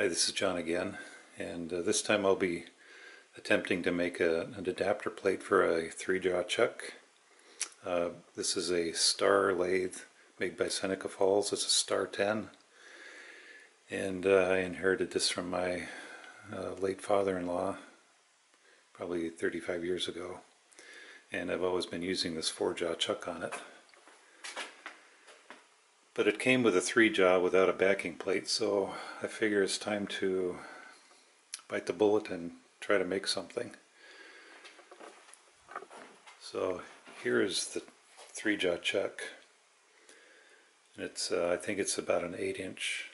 Hi, this is John again, and this time I'll be attempting to make an adapter plate for a 3-jaw chuck. This is a Star lathe made by Seneca Falls. It's a Star 10, and I inherited this from my late father-in-law probably 35 years ago, and I've always been using this 4-jaw chuck on it. But it came with a 3-jaw without a backing plate, so I figure it's time to bite the bullet and try to make something. So here is the 3-jaw chuck. It's I think it's about an 8-inch,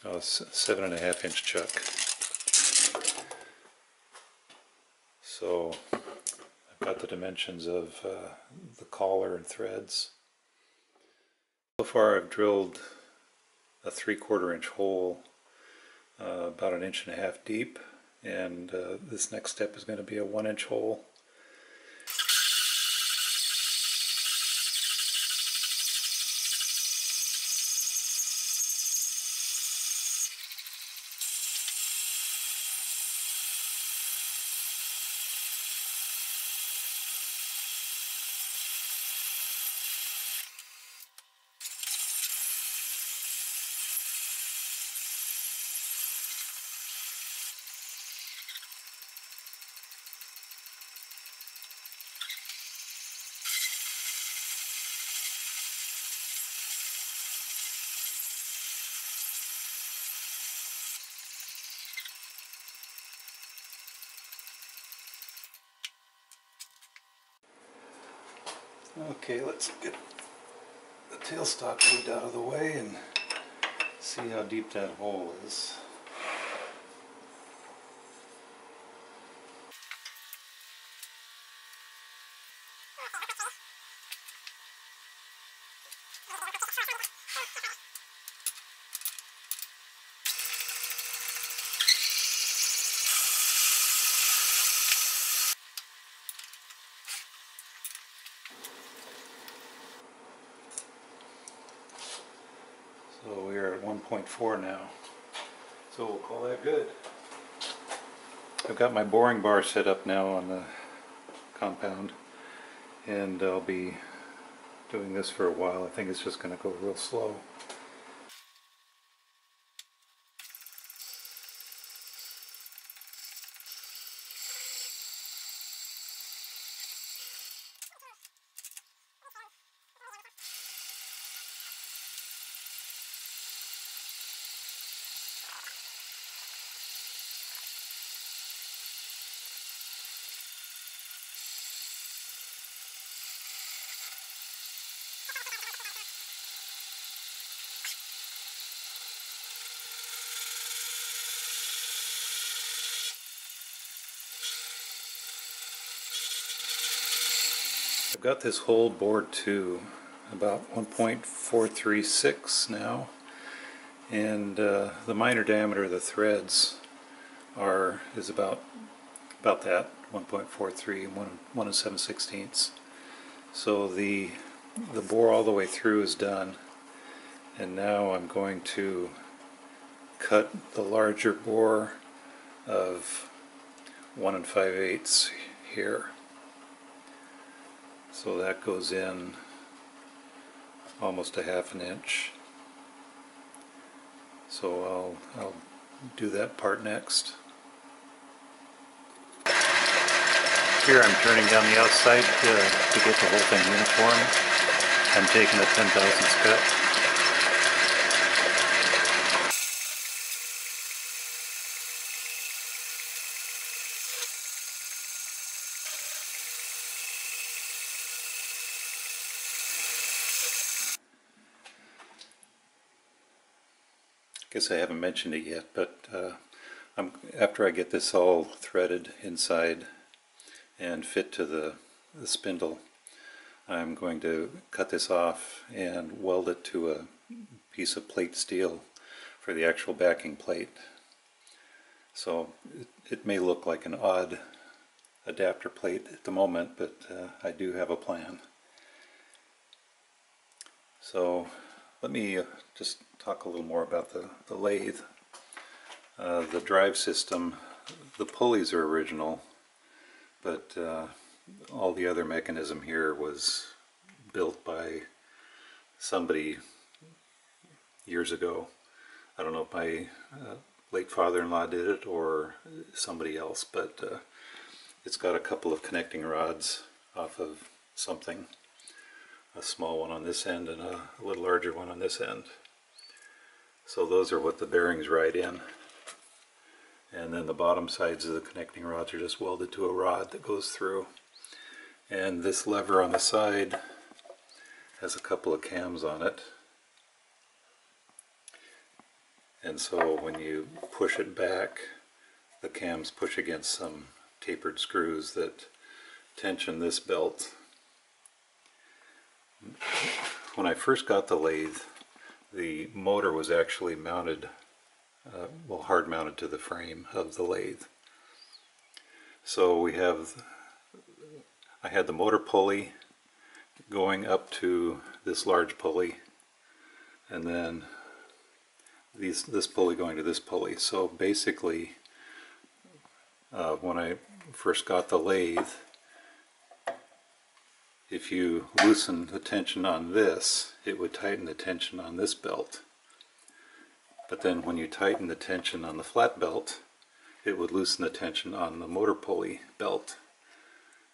7.5-inch chuck. So got the dimensions of the collar and threads. So far I've drilled a 3/4 inch hole about 1.5 inches deep, and this next step is going to be a 1-inch hole. Okay, let's get the tailstock moved out of the way and see how deep that hole is. So we are at 1.4 now, so we'll call that good. I've got my boring bar set up now on the compound, and I'll be doing this for a while. I think it's just going to go real slow. I've got this hole bored to about 1.436 now, and the minor diameter of the threads is about that 1.43, 1 7/16. So the bore all the way through is done, and now I'm going to cut the larger bore of 1 5/8 here. So that goes in almost 1/2 inch. So I'll do that part next. Here I'm turning down the outside to get the whole thing uniform. I'm taking a 10/1000 cut. Guess I haven't mentioned it yet, but after I get this all threaded inside and fit to the spindle, I'm going to cut this off and weld it to a piece of plate steel for the actual backing plate. So it may look like an odd adapter plate at the moment, but I do have a plan. So Let me just talk a little more about the lathe. The drive system, the pulleys are original, but all the other mechanism here was built by somebody years ago. I don't know if my late father-in-law did it or somebody else, but it's got a couple of connecting rods off of something. A small one on this end and a little larger one on this end. So those are what the bearings ride in. And then the bottom sides of the connecting rods are just welded to a rod that goes through. And this lever on the side has a couple of cams on it. And so when you push it back, the cams push against some tapered screws that tension this belt. When I first got the lathe, the motor was actually mounted, well, hard mounted to the frame of the lathe. So I had the motor pulley going up to this large pulley, and then this pulley going to this pulley. So basically, when I first got the lathe, if you loosen the tension on this, it would tighten the tension on this belt. But then when you tighten the tension on the flat belt, it would loosen the tension on the motor pulley belt.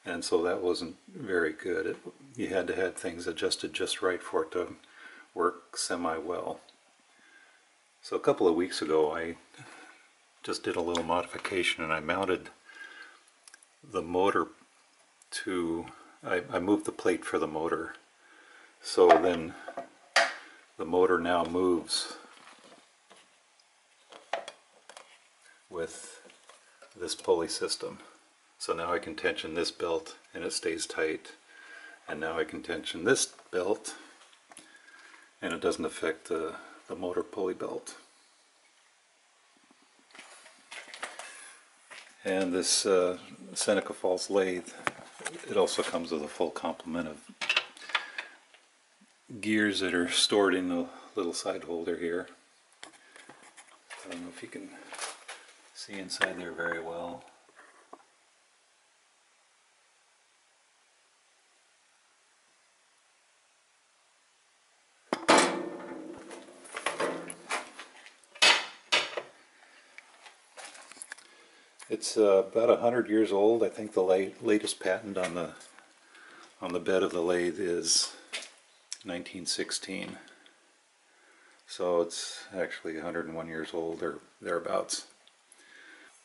And so that wasn't very good. You had to have things adjusted just right for it to work semi-well. So a couple of weeks ago I just did a little modification and I mounted the motor to I moved the plate for the motor, so then the motor now moves with this pulley system. So now I can tension this belt and it stays tight, and now I can tension this belt and it doesn't affect the motor pulley belt. And this Seneca Falls lathe, it also comes with a full complement of gears that are stored in the little side holder here. I don't know if you can see inside there very well. It's about 100 years old. I think the latest patent on the bed of the lathe is 1916. So it's actually 101 years old or thereabouts.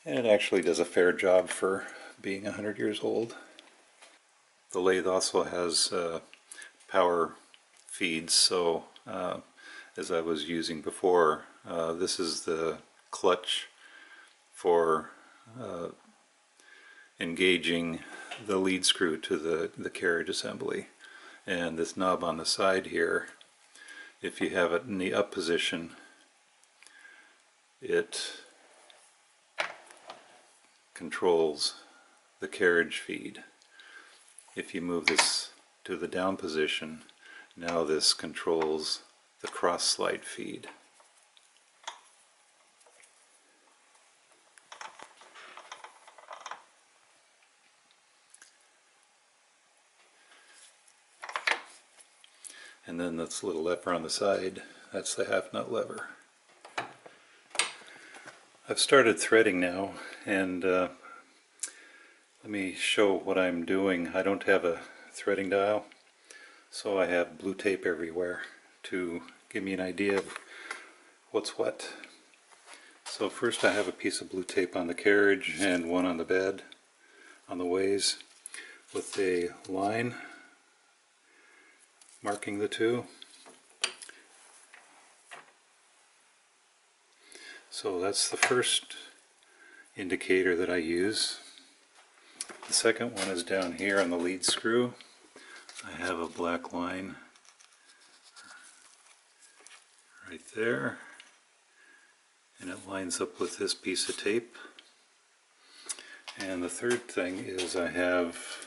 And it actually does a fair job for being 100 years old. The lathe also has power feeds, so as I was using before, this is the clutch for engaging the lead screw to the carriage assembly. And this knob on the side here, if you have it in the up position, it controls the carriage feed. If you move this to the down position, now this controls the cross slide feed. And then this little lever on the side, that's the half nut lever. I've started threading now, and let me show what I'm doing. I don't have a threading dial, so I have blue tape everywhere to give me an idea of what's what. So first I have a piece of blue tape on the carriage and one on the bed, on the ways, with a line marking the two. So that's the first indicator that I use. The second one is down here on the lead screw. I have a black line right there, and it lines up with this piece of tape. And the third thing is I have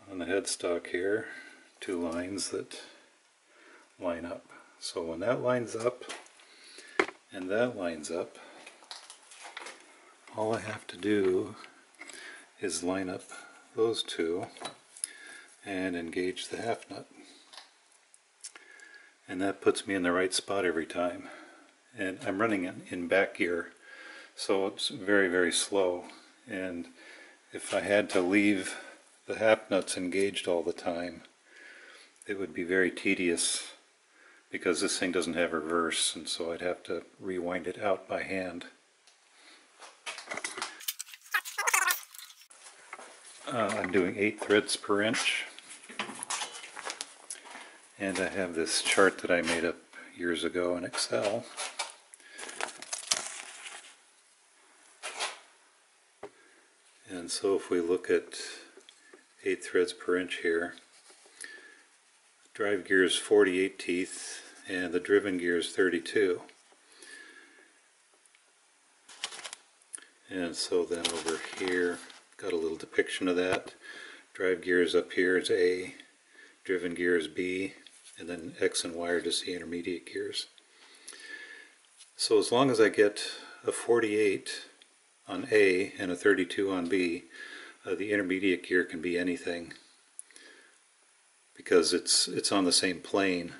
on the headstock here two lines that line up. So when that lines up and that lines up, all I have to do is line up those two and engage the half nut. And that puts me in the right spot every time. And I'm running in back gear, so it's very, very slow. And if I had to leave the half nuts engaged all the time, it would be very tedious because this thing doesn't have reverse, and so I'd have to rewind it out by hand. I'm doing 8 threads per inch, and I have this chart that I made up years ago in Excel. And so if we look at 8 threads per inch here, drive gear is 48 teeth and the driven gear is 32. And so then over here, got a little depiction of that. Drive gear is up here is A, driven gear is B, and then X and Y are just the intermediate gears. So as long as I get a 48 on A and a 32 on B, the intermediate gear can be anything because it's on the same plane,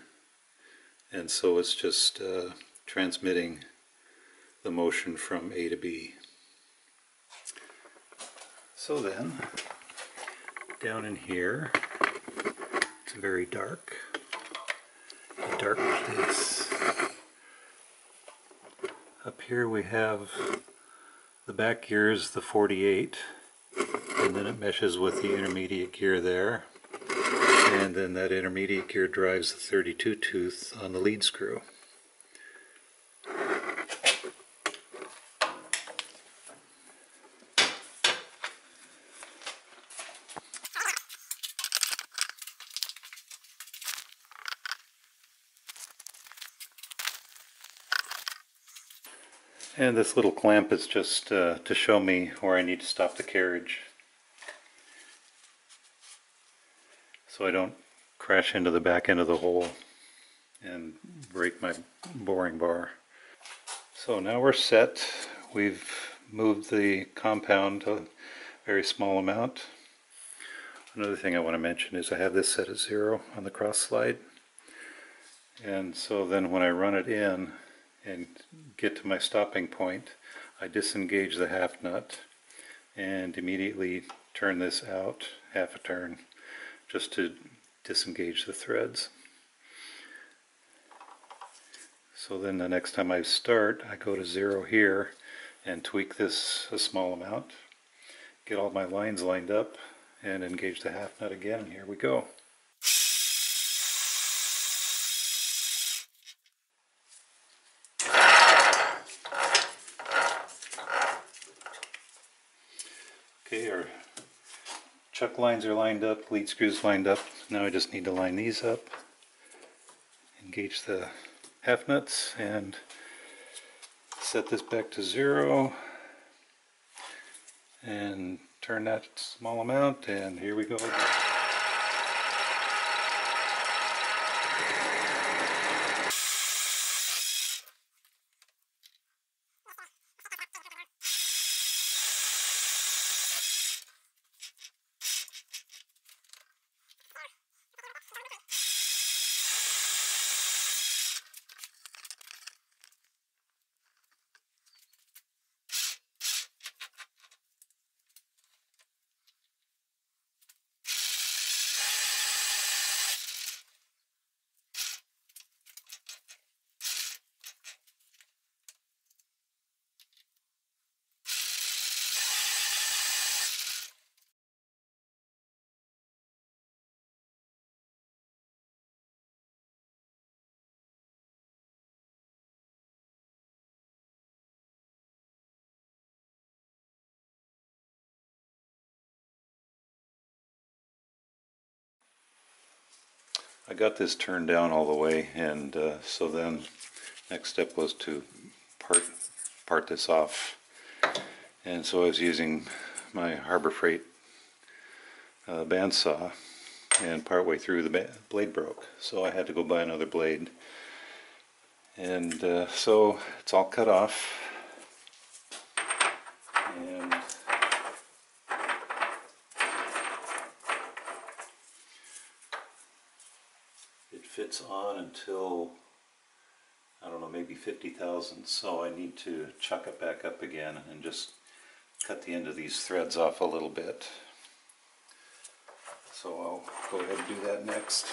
and so it's just transmitting the motion from A to B. So then, down in here, it's very dark, a dark place. Up here we have the back gear is the 48, and then it meshes with the intermediate gear there, and then that intermediate gear drives the 32 tooth on the lead screw. And this little clamp is just to show me where I need to stop the carriage, so I don't crash into the back end of the hole and break my boring bar. So now we're set. We've moved the compound a very small amount. Another thing I want to mention is I have this set at 0 on the cross slide, and so then when I run it in and get to my stopping point, I disengage the half nut and immediately turn this out half a turn just to disengage the threads. So then the next time I start, I go to 0 here and tweak this a small amount, get all my lines lined up, and engage the half nut again, and here we go. Okay, our chuck lines are lined up, lead screws lined up. Now I just need to line these up, engage the half nuts, and set this back to 0, and turn that small amount, and here we go again. I got this turned down all the way, and so then next step was to part this off. And so I was using my Harbor Freight bandsaw and partway through the blade broke, so I had to go buy another blade. And so it's all cut off, and it fits on until, I don't know, maybe 50 thousandths, so I need to chuck it back up again and just cut the end of these threads off a little bit. So I'll go ahead and do that next.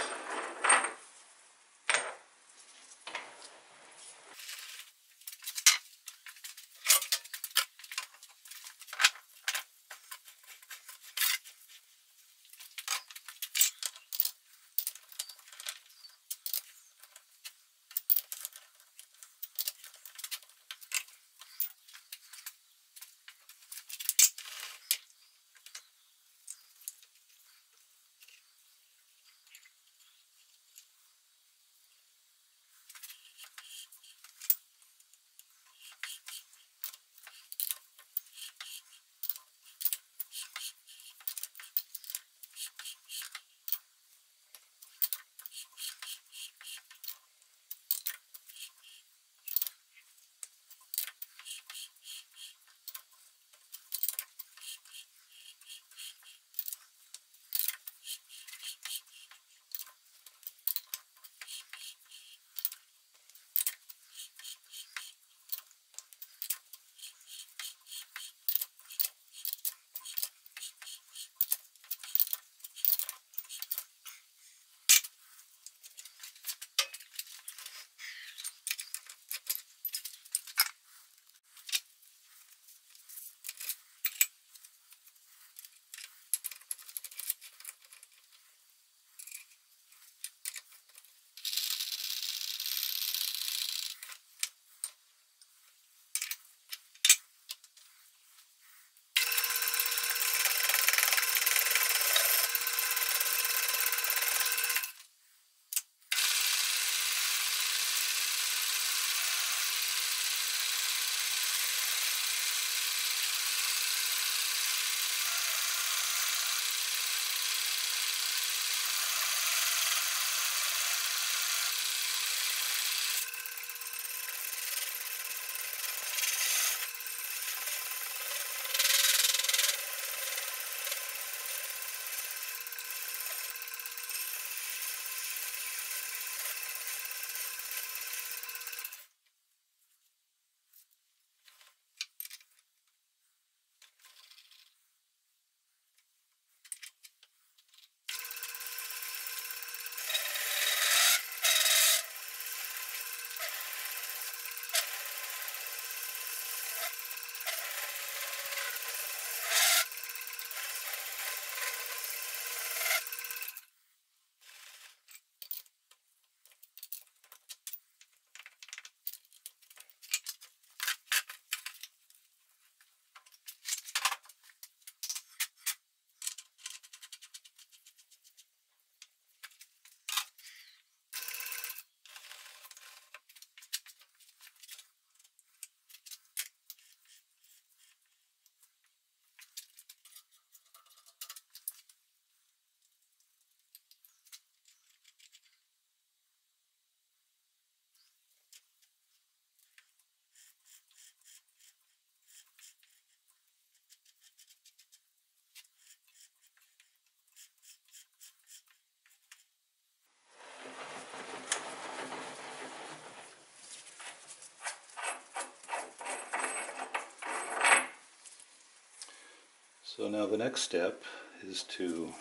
So now the next step is to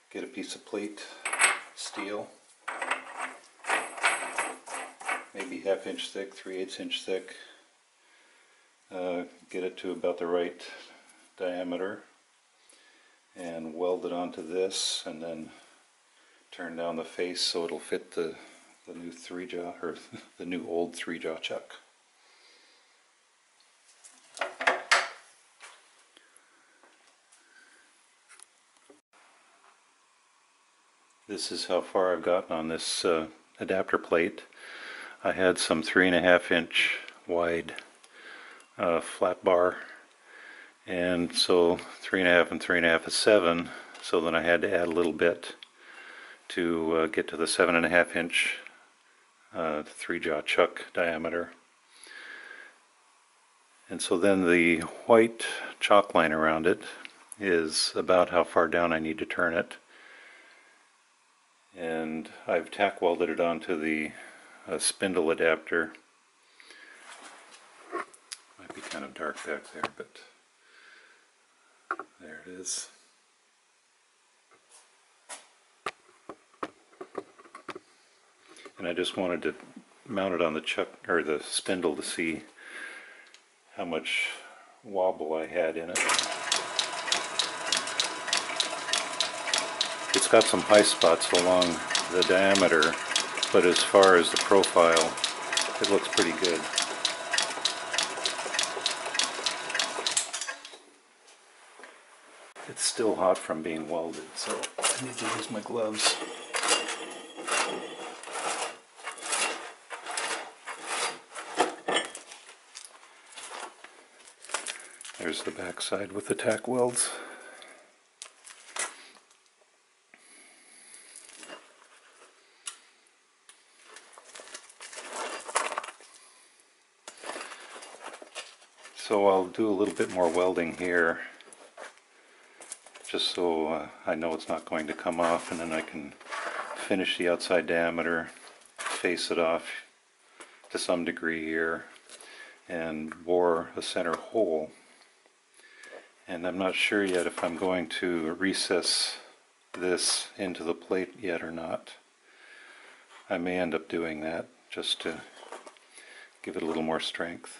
get a piece of plate steel, maybe 1/2 inch thick, 3/8 inch thick, get it to about the right diameter and weld it onto this, and then turn down the face so it'll fit the new 3-jaw, or the new old 3-jaw chuck. This is how far I've gotten on this adapter plate. I had some 3.5 inch wide flat bar, and so 3.5 and 3.5 is 7, so then I had to add a little bit to get to the 7.5 inch 3-jaw chuck diameter. And so then the white chalk line around it is about how far down I need to turn it. And I've tack welded it onto the spindle adapter. Might be kind of dark back there, but there it is. And I just wanted to mount it on the chuck or the spindle to see how much wobble I had in it. It's got some high spots along the diameter, but as far as the profile, it looks pretty good. It's still hot from being welded, so I need to use my gloves. There's the back side with the tack welds. So I'll do a little bit more welding here, just so I know it's not going to come off, and then I can finish the outside diameter, face it off to some degree here, and bore a center hole. And I'm not sure yet if I'm going to recess this into the plate yet or not. I may end up doing that just to give it a little more strength.